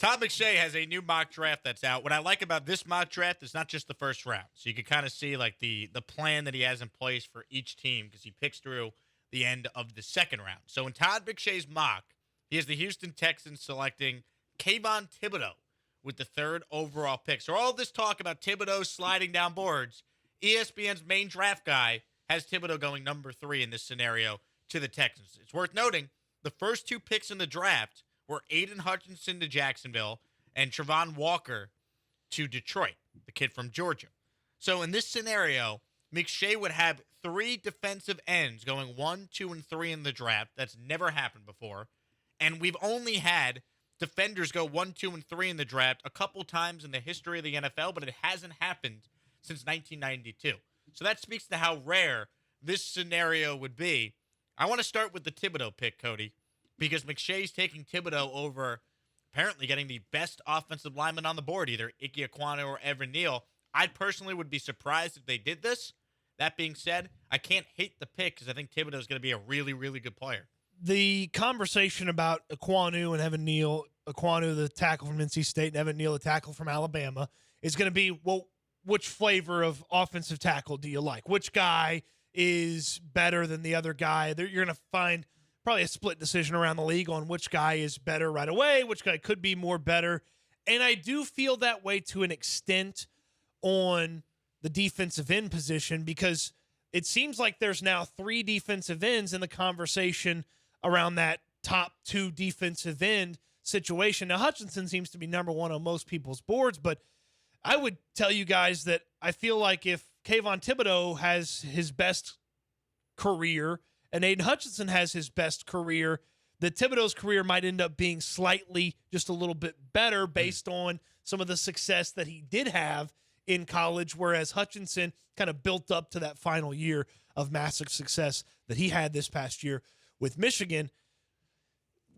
Todd McShay has a new mock draft that's out. What I like about this mock draft is not just the first round. So you can kind of see like the plan that he has in place for each team because he picks through the end of the second round. So in Todd McShay's mock, he has the Houston Texans selecting Kayvon Thibodeau with the third overall pick. So all this talk about Thibodeau sliding down boards, ESPN's main draft guy has Thibodeau going number 3 in this scenario to the Texans. It's worth noting the first 2 picks in the draft were Aiden Hutchinson to Jacksonville and Travon Walker to Detroit, the kid from Georgia. So in this scenario, McShay would have 3 defensive ends going 1, 2, and 3 in the draft. That's never happened before. And we've only had defenders go 1, 2, and 3 in the draft a couple times in the history of the NFL, but it hasn't happened since 1992. So that speaks to how rare this scenario would be. I want to start with the Thibodeau pick, Cody, because McShay's taking Thibodeau over apparently getting the best offensive lineman on the board, either Ike Ekwonu or Evan Neal. I personally would be surprised if they did this. That being said, I can't hate the pick because I think Thibodeau is going to be a really, really good player. The conversation about Ekwonu and Evan Neal, Ekwonu, the tackle from NC State, and Evan Neal, the tackle from Alabama, is going to be, well, which flavor of offensive tackle do you like? Which guy is better than the other guy? You're going to find probably a split decision around the league on which guy is better right away, which guy could be more better. And I do feel that way to an extent on the defensive end position because it seems like there's now 3 defensive ends in the conversation around that top 2 defensive end situation. Now, Hutchinson seems to be number 1 on most people's boards, but I would tell you guys that I feel like if Kayvon Thibodeau has his best career and Aiden Hutchinson has his best career, that Thibodeau's career might end up being slightly just a little bit better based on some of the success that he did have in college, whereas Hutchinson kind of built up to that final year of massive success that he had this past year with Michigan.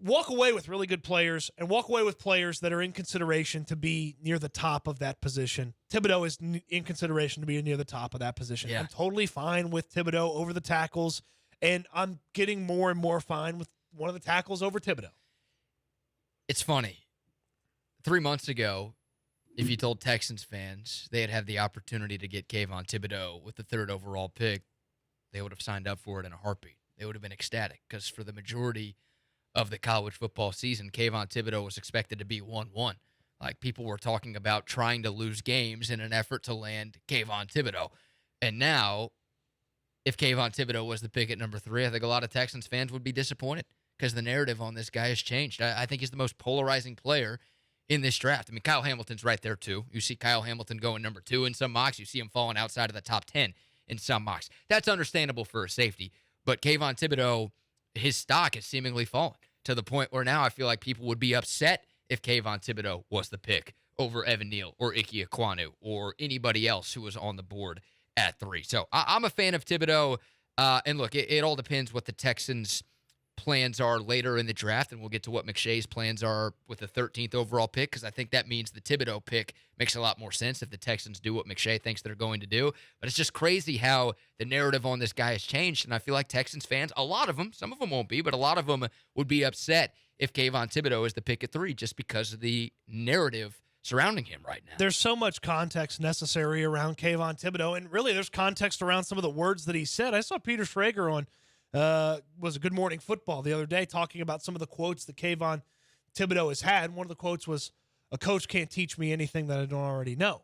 Walk away with really good players and walk away with players that are in consideration to be near the top of that position. Thibodeau is in consideration to be near the top of that position. Yeah. I'm totally fine with Thibodeau over the tackles, and I'm getting more and more fine with one of the tackles over Thibodeau. It's funny. 3 months ago, if you told Texans fans they'd have the opportunity to get Kayvon Thibodeau with the 3rd overall pick, they would have signed up for it in a heartbeat. They would have been ecstatic because for the majority of the college football season, Kayvon Thibodeau was expected to be 1-1. Like, people were talking about trying to lose games in an effort to land Kayvon Thibodeau. And now, if Kayvon Thibodeau was the pick at number 3, I think a lot of Texans fans would be disappointed because the narrative on this guy has changed. I think he's the most polarizing player in this draft. I mean, Kyle Hamilton's right there, too. You see Kyle Hamilton going number 2 in some mocks. You see him falling outside of the top 10 in some mocks. That's understandable for a safety. But Kayvon Thibodeau, his stock has seemingly fallen to the point where now I feel like people would be upset if Kayvon Thibodeau was the pick over Evan Neal or Ike Ekwonu or anybody else who was on the board at 3. So I'm a fan of Thibodeau. And look, it all depends what the Texans' plans are later in the draft, and we'll get to what McShay's plans are with the 13th overall pick, because I think that means the Thibodeau pick makes a lot more sense if the Texans do what McShay thinks they're going to do. But it's just crazy how the narrative on this guy has changed, and I feel like Texans fans, a lot of them, some of them won't be, but a lot of them would be upset if Kayvon Thibodeau is the pick at 3 just because of the narrative surrounding him right now. There's so much context necessary around Kayvon Thibodeau, and really there's context around some of the words that he said. I saw Peter Schrager on was a Good Morning Football the other day talking about some of the quotes that Kayvon Thibodeau has had. One of the quotes was, "A coach can't teach me anything that I don't already know."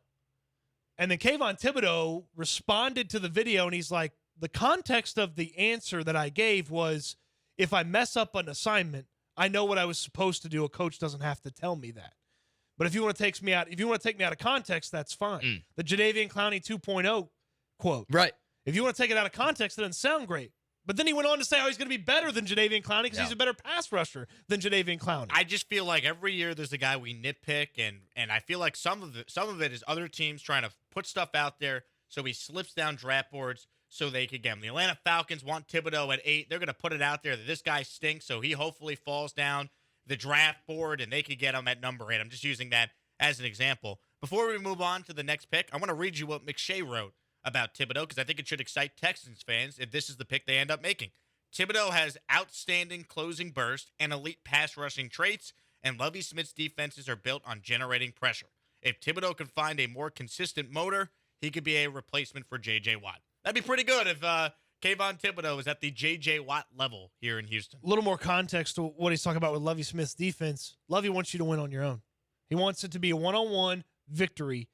And then Kayvon Thibodeau responded to the video, and he's like, the context of the answer that I gave was, if I mess up an assignment, I know what I was supposed to do. A coach doesn't have to tell me that. But if you want to take me out of context, that's fine. The Jadeveon Clowney 2.0 quote. Right. If you want to take it out of context, it doesn't sound great. But then he went on to say how he's going to be better than Jadeveon Clowney because he's a better pass rusher than Jadeveon Clowney. I just feel like every year there's a guy we nitpick, and I feel like some of it is other teams trying to put stuff out there so he slips down draft boards so they could get him. The Atlanta Falcons want Thibodeau at 8. They're going to put it out there that this guy stinks, so he hopefully falls down the draft board and they could get him at number 8. I'm just using that as an example. Before we move on to the next pick, I want to read you what McShay wrote about Thibodeau because I think it should excite Texans fans if this is the pick they end up making. Thibodeau has outstanding closing burst and elite pass rushing traits and Lovie Smith's defenses are built on generating pressure. If Thibodeau can find a more consistent motor, he could be a replacement for J.J. Watt. That'd be pretty good if Kayvon Thibodeau is at the J.J. Watt level here in Houston. A little more context to what he's talking about with Lovie Smith's defense. Lovie wants you to win on your own. He wants it to be a one-on-one victory.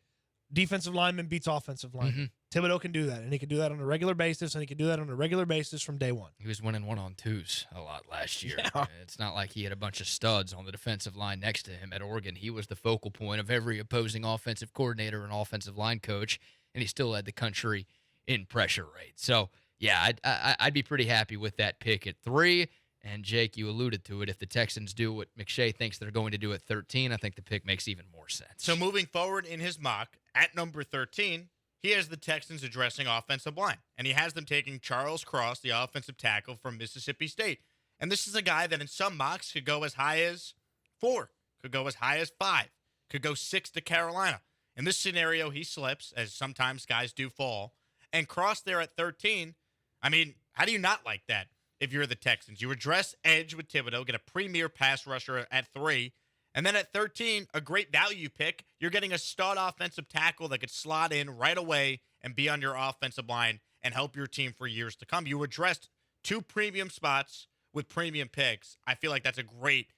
Defensive lineman beats offensive lineman. Thibodeau can do that, and he can do that on a regular basis, and he can do that on a regular basis from day one. He was winning one-on-twos a lot last year. Yeah. It's not like he had a bunch of studs on the defensive line next to him at Oregon. He was the focal point of every opposing offensive coordinator and offensive line coach, and he still led the country in pressure rate. So, yeah, I'd be pretty happy with that pick at 3. And, Jake, you alluded to it. If the Texans do what McShay thinks they're going to do at 13, I think the pick makes even more sense. So moving forward in his mock, at number 13, he has the Texans addressing offensive line. And he has them taking Charles Cross, the offensive tackle from Mississippi State. And this is a guy that in some mocks could go as high as 4, could go as high as 5, could go 6 to Carolina. In this scenario, he slips, as sometimes guys do fall. And Cross there at 13, I mean, how do you not like that? If you're the Texans, you address edge with Thibodeau, get a premier pass rusher at 3, and then at 13, a great value pick. You're getting a stud offensive tackle that could slot in right away and be on your offensive line and help your team for years to come. You addressed 2 premium spots with premium picks. I feel like that's a great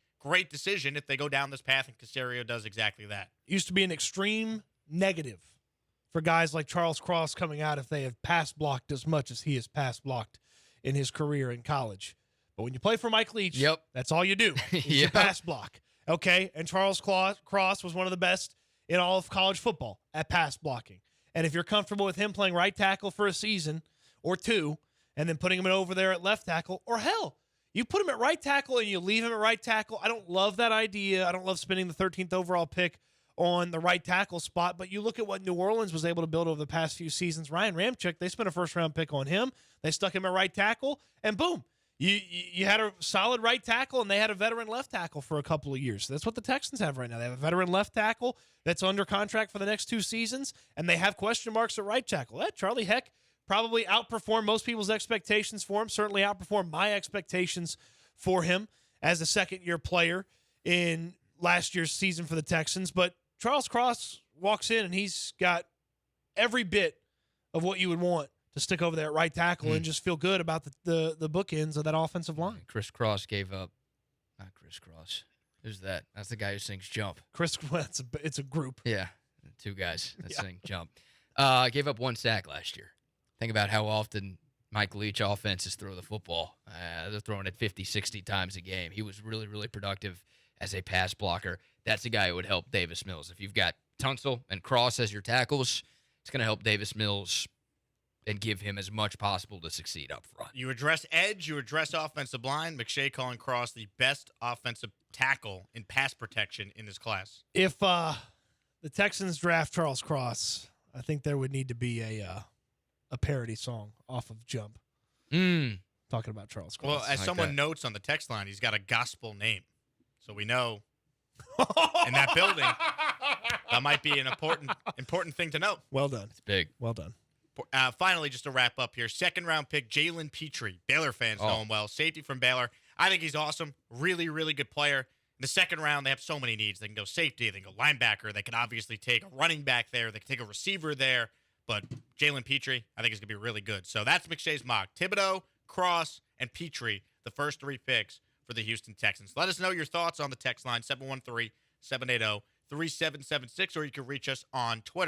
decision if they go down this path, and Caserio does exactly that. Used to be an extreme negative for guys like Charles Cross coming out if they have pass blocked as much as he has pass blocked in his career in college. But when you play for Mike Leach, that's all you do. You pass block. Okay? And Charles Cross was one of the best in all of college football at pass blocking. And if you're comfortable with him playing right tackle for a season or 2 and then putting him over there at left tackle, or hell, you put him at right tackle and you leave him at right tackle. I don't love that idea. I don't love spending the 13th overall pick on the right tackle spot, but you look at what New Orleans was able to build over the past few seasons. Ryan Ramczyk, they spent a first-round pick on him. They stuck him at right tackle, and boom, you had a solid right tackle, and they had a veteran left tackle for a couple of years. That's what the Texans have right now. They have a veteran left tackle that's under contract for the next 2 seasons, and they have question marks at right tackle. Charlie Heck probably outperformed most people's expectations for him, certainly outperformed my expectations for him as a second-year player in last year's season for the Texans, but Charles Cross walks in, and he's got every bit of what you would want to stick over there at right tackle and just feel good about the bookends of that offensive line. Chris Cross gave up. Not Chris Cross. Who's that? That's the guy who sings Jump. It's a group. Yeah, 2 guys that sing Jump. Gave up 1 sack last year. Think about how often Mike Leach offenses throw the football. They're throwing it 50, 60 times a game. He was really, really productive as a pass blocker. That's a guy who would help Davis Mills. If you've got Tunsil and Cross as your tackles, it's going to help Davis Mills and give him as much possible to succeed up front. You address edge, you address offensive line. McShay calling Cross the best offensive tackle in pass protection in this class. If the Texans draft Charles Cross, I think there would need to be a parody song off of Jump. Talking about Charles Cross. Well, as someone notes on the text line, he's got a gospel name. So we know in that building, that might be an important thing to know. Well done. It's big. Well done. Finally, just to wrap up here, 2nd-round pick, Jalen Petrie. Baylor fans know him well. Safety from Baylor. I think he's awesome. Really, really good player. In the 2nd round, they have so many needs. They can go safety. They can go linebacker. They can obviously take a running back there. They can take a receiver there. But Jalen Petrie, I think, is going to be really good. So that's McShay's mock. Thibodeau, Cross, and Petrie, the first 3 picks for the Houston Texans. Let us know your thoughts on the text line, 713-780-3776, or you can reach us on Twitter